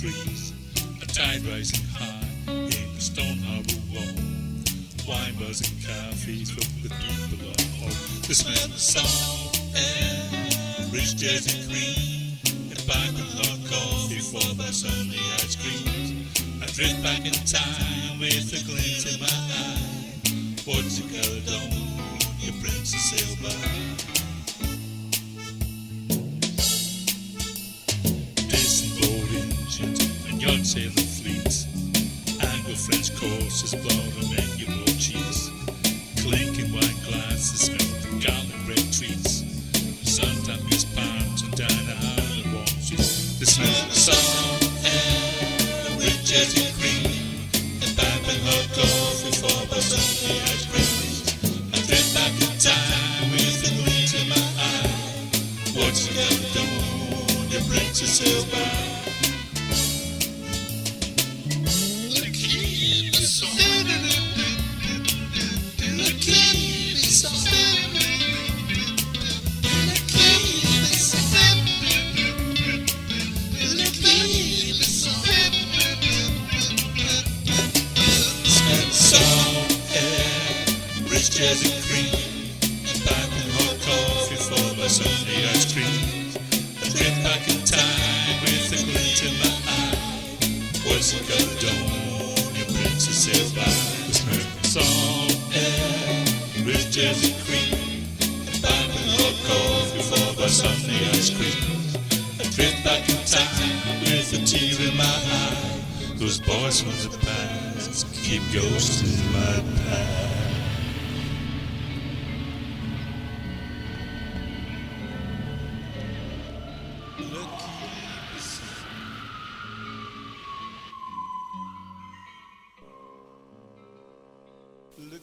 trees, a tide rising high in the stone harbor wall. Wine buzzing cafes filled with people of home. The smell of salt air, rich jazz and cream, and piping hot coffee followed by Sunday ice cream. I drift back in time with a glint in my eye. What's the Caledonia princess sail by? And young sailing fleets, Anglo-French courses blown on Anglo cheese, clinking wine glasses, smelling garlic bread treats, suntan mist palms and Diana Island watches. The smell of salt air, rich as and cream, and piping hot coffee for by Sunday ice cream. I drift back in time with a glint in my eye. What's the Caledonia princess sail by? Jazz and cream, and piping hot coffee followed by Sunday ice cream. I drift back in time with a glint in my eye. What's the Caledonia princess sail by? The smell of salt air, rich jazz and cream, and piping hot coffee followed by Sunday ice cream. I drift back in time with a tear in my eye. Those boys from the past keep ghosting my past. Look